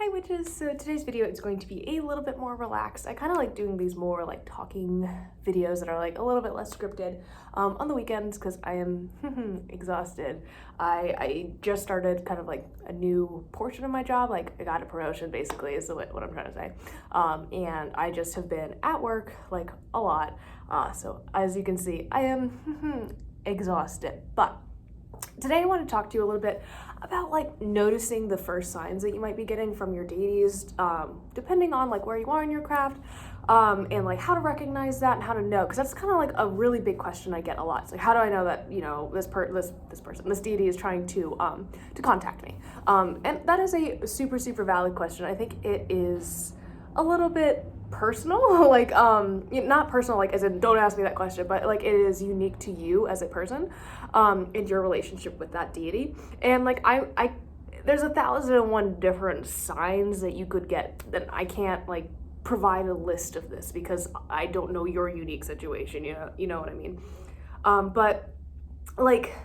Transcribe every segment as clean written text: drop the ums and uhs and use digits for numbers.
Hi witches! So today's video is going to be a little bit more relaxed. I kind of like doing these more like talking videos that are like a little bit less scripted on the weekends because I am exhausted. I just started kind of like a new portion of my job, like I got a promotion basically is what I'm trying to say. And I just have been at work like a lot. So as you can see, I am exhausted, but today I want to talk to you a little bit about like noticing the first signs that you might be getting from your deities, depending on like where you are in your craft, and like how to recognize that and how to know, because that's kind of like a really big question I get a lot. It's like, how do I know that, you know, this deity is trying to contact me? And that is a super valid question. I think it is a little bit personal, like not personal like as in don't ask me that question, but like it is unique to you as a person, in your relationship with that deity. And like I there's 1,001 different signs that you could get that I can't like provide a list of this because I don't know your unique situation, you know what I mean. But like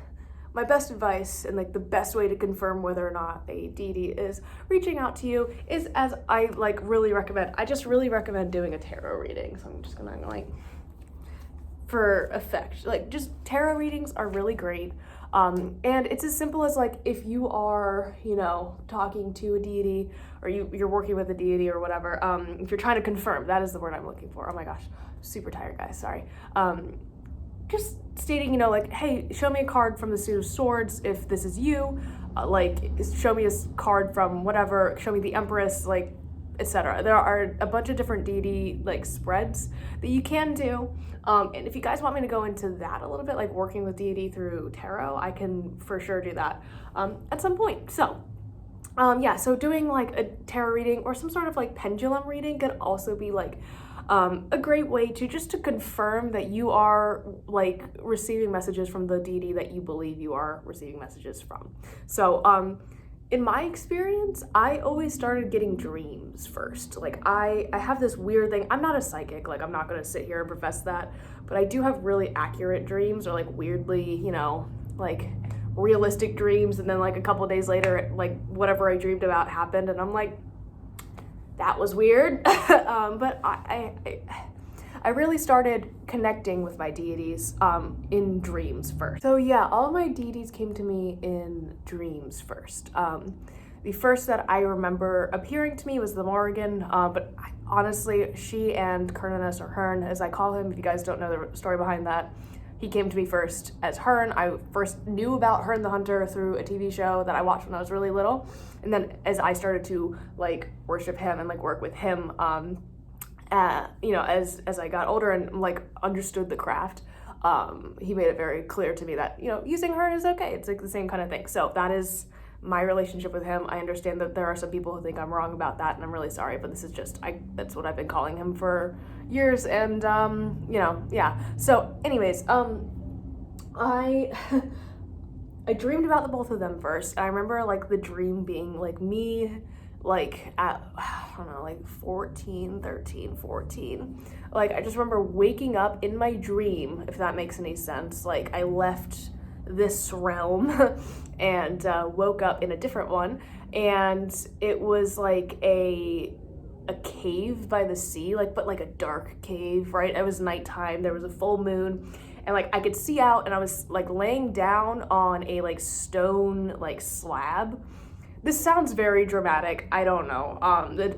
my best advice and like the best way to confirm whether or not a deity is reaching out to you is, as I like really recommend, I just really recommend doing a tarot reading. So I'm just gonna like, for effect, like just tarot readings are really great. And it's as simple as like, if you are, you know, talking to a deity or you're working with a deity or whatever, if you're trying to confirm, that is the word I'm looking for. Oh my gosh, super tired guys, sorry. Just stating, you know, like, hey, show me a card from the Suit of Swords if this is you, like, show me a card from whatever, show me the Empress, like, etc. There are a bunch of different deity, like, spreads that you can do, and if you guys want me to go into that a little bit, like working with deity through tarot, I can for sure do that at some point. So, yeah, so doing, like, a tarot reading or some sort of, like, pendulum reading could also be, like, a great way to just to confirm that you are like receiving messages from the deity that you believe you are receiving messages from. So in my experience, I always started getting dreams first. Like I have this weird thing. I'm not a psychic, like I'm not gonna sit here and profess that, but I do have really accurate dreams, or like weirdly, you know, like realistic dreams, and then like a couple of days later, like whatever I dreamed about happened and I'm like, that was weird. But I really started connecting with my deities in dreams first. So yeah, all my deities came to me in dreams first. The first that I remember appearing to me was the Morrigan, but honestly, she and Cernunnos, or Hearn as I call him, if you guys don't know the story behind that, he came to me first as Hearn. I first knew about Hearn the Hunter through a TV show that I watched when I was really little. And then as I started to like worship him and like work with him, you know, as I got older and like understood the craft, he made it very clear to me that, you know, using Hearn is okay. It's like the same kind of thing. So that is my relationship with him. I understand that there are some people who think I'm wrong about that, and I'm really sorry, but this is just, that's what I've been calling him for years, and you know, yeah. So anyways, I dreamed about the both of them first. I remember like the dream being like me, like at, I don't know, like 14, like I just remember waking up in my dream, if that makes any sense. Like I left this realm and woke up in a different one, and it was like a cave by the sea, like, but like a dark cave, right? It was nighttime, there was a full moon, and like I could see out, and I was like laying down on a like stone like slab. This sounds very dramatic, I don't know,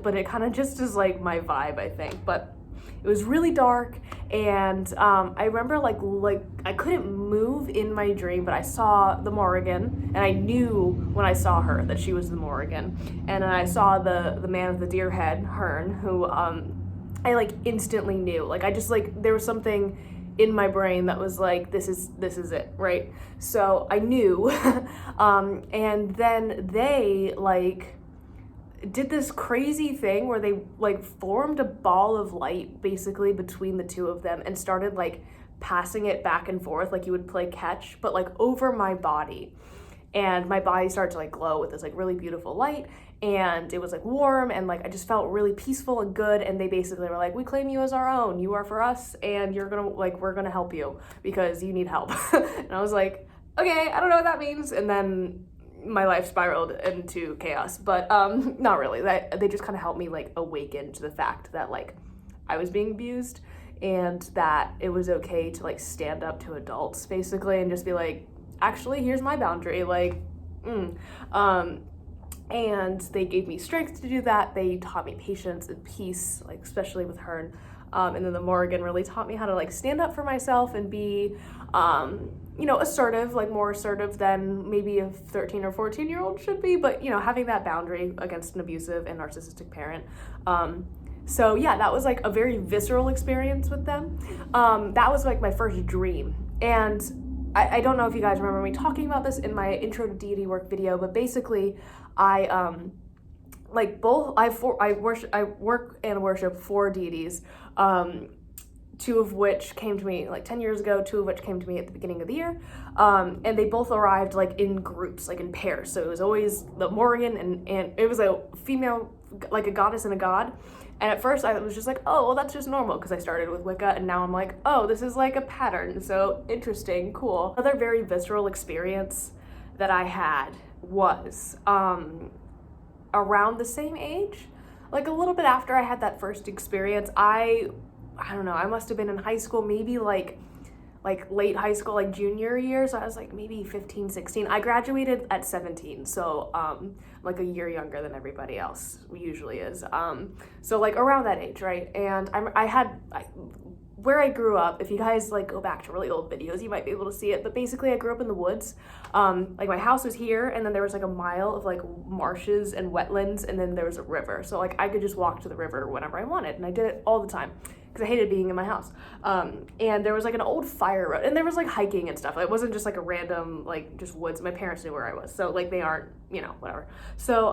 but it kind of just is like my vibe, I think. But it was really dark, and I remember like I couldn't move in my dream, but I saw the Morrigan, and I knew when I saw her that she was the Morrigan. And then I saw the man with the deer head, Hearn, who I like instantly knew. Like I just like, there was something in my brain that was like, this is it, right? So I knew. And then they like did this crazy thing where they like formed a ball of light basically between the two of them and started like passing it back and forth like you would play catch, but like over my body. And my body started to like glow with this like really beautiful light, and it was like warm, and like I just felt really peaceful and good. And they basically were like, we claim you as our own, you are for us, and you're gonna like, we're gonna help you because you need help. And I was like, okay, I don't know what that means. And then my life spiraled into chaos, but not really. They just kind of helped me like awaken to the fact that like I was being abused, and that it was okay to like stand up to adults basically and just be like, actually, here's my boundary, like, and they gave me strength to do that. They taught me patience and peace, like especially with her. And then the Morrigan really taught me how to like stand up for myself and be, you know, assertive, like more assertive than maybe a 13 or 14-year-old should be, but, you know, having that boundary against an abusive and narcissistic parent. So yeah, that was like a very visceral experience with them. That was like my first dream. And I don't know if you guys remember me talking about this in my intro to Deity Work video, but basically I work and worship 4 deities, 2 of which came to me like 10 years ago, 2 of which came to me at the beginning of the year. And they both arrived like in groups, like in pairs. So it was always the Morrigan and it was a female, like a goddess and a god. And at first I was just like, oh, well, that's just normal, because I started with Wicca, and now I'm like, oh, this is like a pattern. So interesting, cool. Another very visceral experience that I had was around the same age, like a little bit after I had that first experience. I don't know, I must have been in high school, maybe like late high school, like junior year. So I was like maybe 15, 16. I graduated at 17. So like a year younger than everybody else usually is. So like around that age, right? And where I grew up, if you guys like go back to really old videos, you might be able to see it. But basically I grew up in the woods. Like my house was here, and then there was like a mile of like marshes and wetlands, and then there was a river. So like I could just walk to the river whenever I wanted, and I did it all the time, because I hated being in my house. And there was like an old fire road, and there was like hiking and stuff. It wasn't just like a random, like just woods. My parents knew where I was, so like they aren't, you know, whatever. So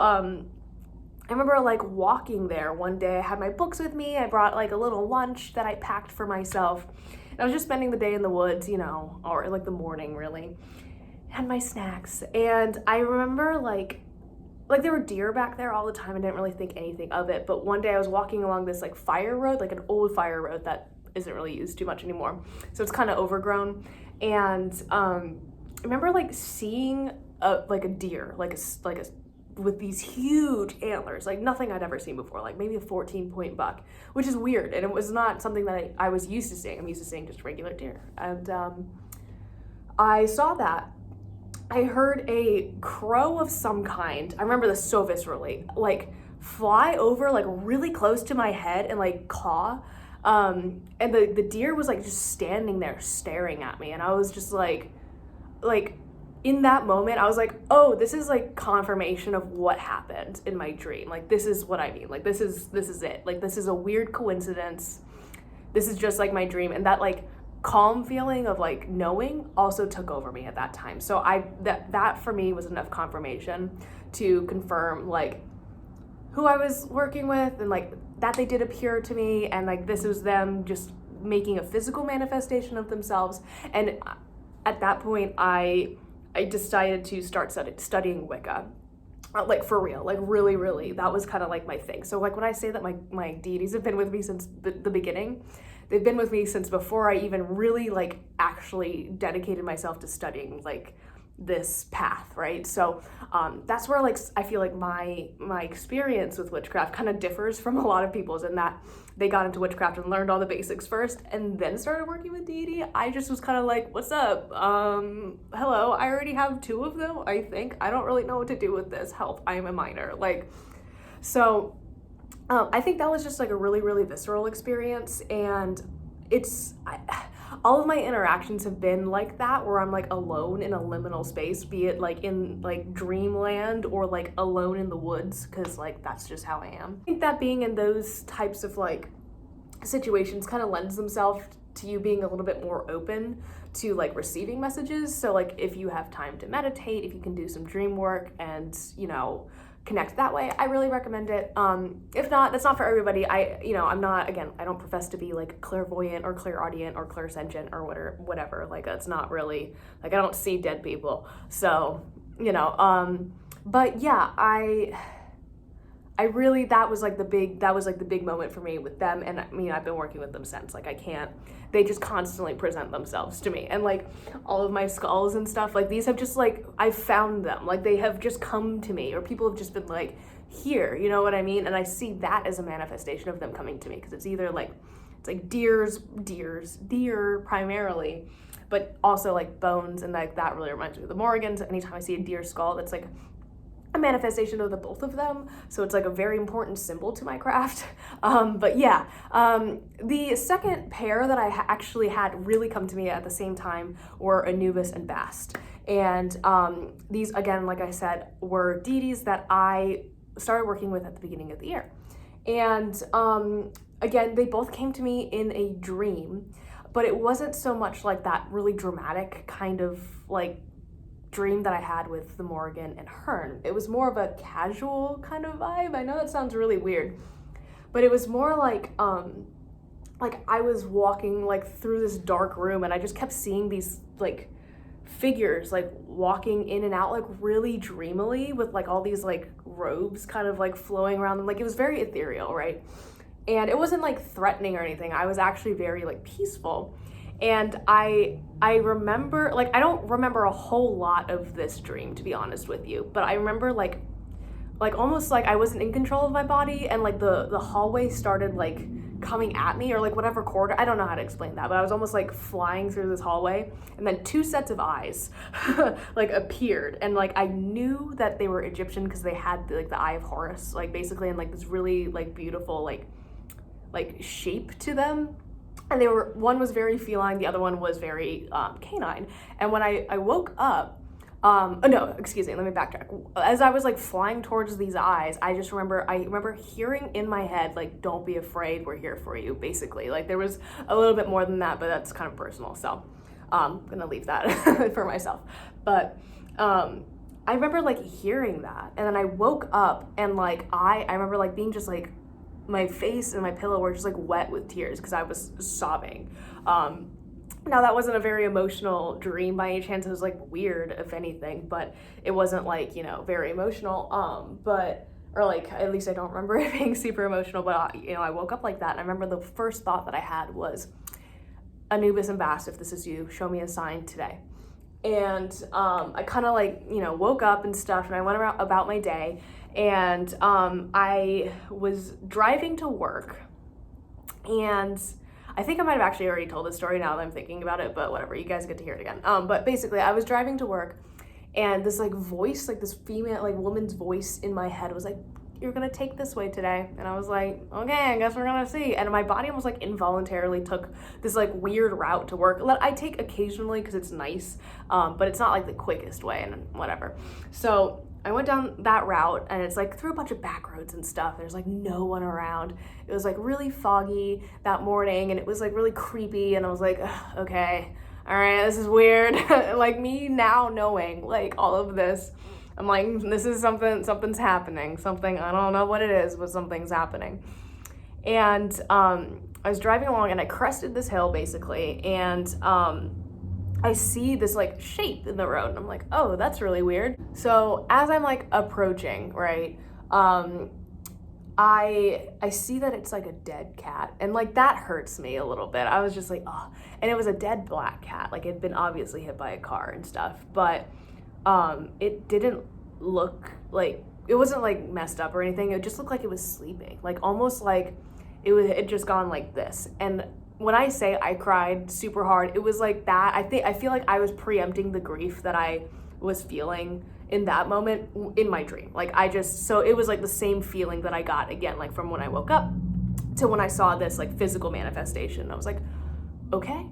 I remember like walking there one day. I had my books with me. I brought like a little lunch that I packed for myself. And I was just spending the day in the woods, you know, or like the morning really. Had my snacks, and I remember like there were deer back there all the time. I didn't really think anything of it, but one day I was walking along this like fire road, like an old fire road that isn't really used too much anymore, so it's kind of overgrown. And I remember like seeing like a deer, like a with these huge antlers, like nothing I'd ever seen before, like maybe a 14-point buck, which is weird, and it was not something that I was used to seeing. I'm used to seeing just regular deer. And I saw that. I heard a crow of some kind, I remember this so viscerally, like fly over like really close to my head and like caw. And the deer was like just standing there staring at me, and I was just like in that moment I was like, oh, this is like confirmation of what happened in my dream. Like this is what I mean, like this is it, like this is a weird coincidence, this is just like my dream. And that like calm feeling of like knowing also took over me at that time. So that for me was enough confirmation to confirm like who I was working with, and like that they did appear to me, and like this was them just making a physical manifestation of themselves. And at that point I decided to start studying Wicca, like for real, like really, that was kind of like my thing. So like when I say that my deities have been with me since the beginning, they've been with me since before I even really like actually dedicated myself to studying like this path, right? So that's where like I feel like my experience with witchcraft kind of differs from a lot of people's, in that they got into witchcraft and learned all the basics first and then started working with deity. I just was kind of like, what's up? Hello, I already have 2 of them, I think. I don't really know what to do with this. Help, I am a minor. Like, so I think that was just like a really visceral experience, and all of my interactions have been like that, where I'm like alone in a liminal space, be it like in like dreamland or like alone in the woods, because like that's just how I am. I think that being in those types of like situations kind of lends themselves to you being a little bit more open to like receiving messages. So like if you have time to meditate, if you can do some dream work and, you know, connect that way, I really recommend it. If not, that's not for everybody. I'm not, again, I don't profess to be like clairvoyant or clairaudient or clairsentient or whatever. Like that's not really, like I don't see dead people. So, you know, but yeah, I I really, that was like the big moment for me with them. And I mean, I've been working with them since. Like, they just constantly present themselves to me. And like all of my skulls and stuff, like these have just like, I've found them. Like they have just come to me, or people have just been like, here, you know what I mean? And I see that as a manifestation of them coming to me, because it's either like, it's like deer primarily, but also like bones. And like that really reminds me of the Morgans. Anytime I see a deer skull, that's like a manifestation of the both of them, so it's like a very important symbol to my craft. But yeah, the second pair that I actually had really come to me at the same time were Anubis and Bast, and these, again, like I said, were deities that I started working with at the beginning of the year. And again, they both came to me in a dream, but it wasn't so much like that really dramatic kind of like dream that I had with the Morgan and Hearn. It was more of a casual kind of vibe. I know that sounds really weird, but it was more like I was walking like through this dark room, and I just kept seeing these like figures like walking in and out like really dreamily, with like all these like robes kind of like flowing around them. Like it was very ethereal, right? And it wasn't like threatening or anything. I was actually very like peaceful. And I remember, like, I don't remember a whole lot of this dream, to be honest with you, but I remember like almost like I wasn't in control of my body, and like the hallway started like coming at me, or like whatever corridor, I don't know how to explain that, but I was almost like flying through this hallway, and then two sets of eyes like appeared, and like I knew that they were Egyptian because they had like the Eye of Horus, like basically, and like this really like beautiful like shape to them. And one was very feline, the other one was very canine. And when I woke up, no, excuse me, let me backtrack. As I was like flying towards these eyes, I remember hearing in my head, like, don't be afraid, we're here for you, basically. Like there was a little bit more than that, but that's kind of personal. So I'm gonna leave that for myself. But I remember like hearing that, and then I woke up, and like I remember like being just like, my face and my pillow were just like wet with tears because I was sobbing. Now that wasn't a very emotional dream by any chance. It was like weird, if anything, but it wasn't like, you know, very emotional. Or like, at least I don't remember it being super emotional, but you know, I woke up like that. And I remember the first thought that I had was, Anubis and Bast, if this is you, show me a sign today. And I kind of like, you know, woke up and stuff, and I went about my day. And I was driving to work, and I think I might have actually already told this story now that I'm thinking about it, but whatever, you guys get to hear it again. But basically, I was driving to work, and this like voice, like this female, like woman's voice in my head was like, you're gonna take this way today. And I was like, okay, I guess we're gonna see. And my body almost like involuntarily took this like weird route to work that I take occasionally because it's nice, but it's not like the quickest way and whatever. So I went down that route, and it's like through a bunch of back roads and stuff. There's like no one around. It was like really foggy that morning, and it was like really creepy, and I was like, okay, all right, this is weird. Like me now knowing like all of this, I'm like, this is something's happening. Something, I don't know what it is, but something's happening. And I was driving along, and I crested this hill basically, and I see this like shape in the road, and I'm like, oh, that's really weird. So as I'm like approaching, right, I see that it's like a dead cat, and like that hurts me a little bit. I was just like, oh, and it was a dead black cat, like it'd been obviously hit by a car and stuff, but it didn't look like, it wasn't like messed up or anything. It just looked like it was sleeping, like almost like it just gone like this. And when I say I cried super hard, it was like that. I feel like I was preempting the grief that I was feeling in that moment in my dream. Like so it was like the same feeling that I got again, like from when I woke up to when I saw this like physical manifestation. I was like, okay,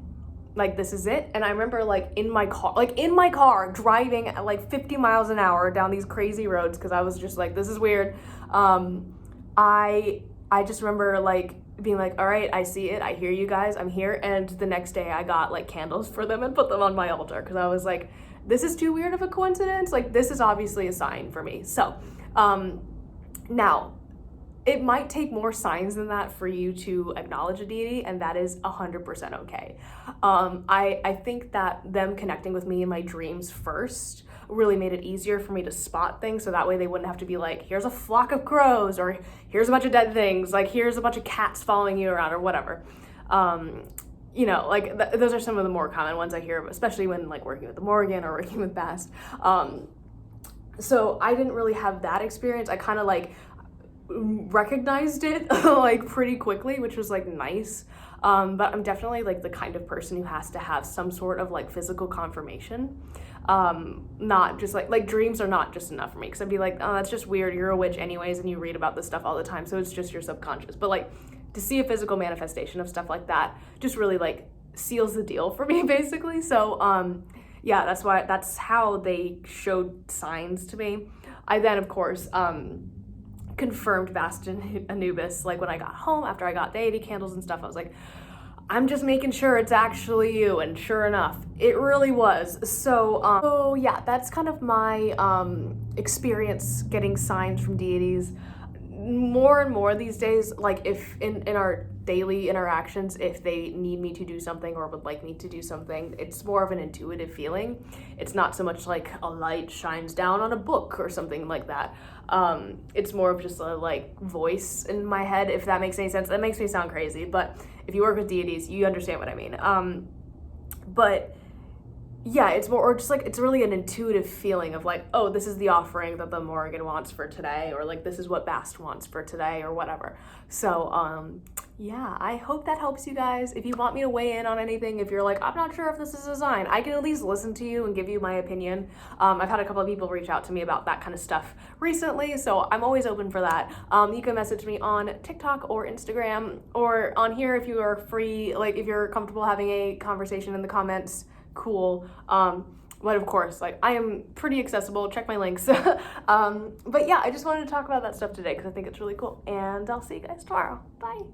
like this is it. And I remember like in my car driving at like 50 miles an hour down these crazy roads, because I was just like, this is weird. I just remember like being like, all right, I see it, I hear you guys, I'm here. And the next day I got like candles for them and put them on my altar, because I was like, this is too weird of a coincidence. Like this is obviously a sign for me. So now it might take more signs than that for you to acknowledge a deity, and that is 100% okay. I think that them connecting with me in my dreams first really made it easier for me to spot things, so that way they wouldn't have to be like, here's a flock of crows, or here's a bunch of dead things, like here's a bunch of cats following you around, or whatever. You know, like those are some of the more common ones I hear, especially when like working with the Morgan or working with Bast. So I didn't really have that experience. I kind of like recognized it like pretty quickly, which was like nice. But I'm definitely like the kind of person who has to have some sort of like physical confirmation. Not just like dreams are not just enough for me, because I'd be like, oh, that's just weird, you're a witch anyways and you read about this stuff all the time, so it's just your subconscious. But like to see a physical manifestation of stuff like that just really like seals the deal for me, basically. So yeah, that's how they showed signs to me. I then of course confirmed Bast and Anubis like when I got home after I got deity candles and stuff. I was like, I'm just making sure it's actually you, and sure enough, it really was. So yeah, that's kind of my experience getting signs from deities. More and more these days, like if in our daily interactions, if they need me to do something or would like me to do something, it's more of an intuitive feeling. It's not so much like a light shines down on a book or something like that. It's more of just a like voice in my head, if that makes any sense. That makes me sound crazy, but if you work with deities, you understand what I mean. But yeah, it's more, or just like, it's really an intuitive feeling of like, oh, this is the offering that the Morgan wants for today, or like, this is what Bast wants for today, or whatever. So, yeah, I hope that helps you guys. If you want me to weigh in on anything, if you're like, I'm not sure if this is a sign, I can at least listen to you and give you my opinion. I've had a couple of people reach out to me about that kind of stuff recently, so I'm always open for that. You can message me on TikTok or Instagram, or on here if you are free, like if you're comfortable having a conversation in the comments, cool. But of course, like I am pretty accessible, check my links. But yeah, I just wanted to talk about that stuff today because I think it's really cool, and I'll see you guys tomorrow. Bye.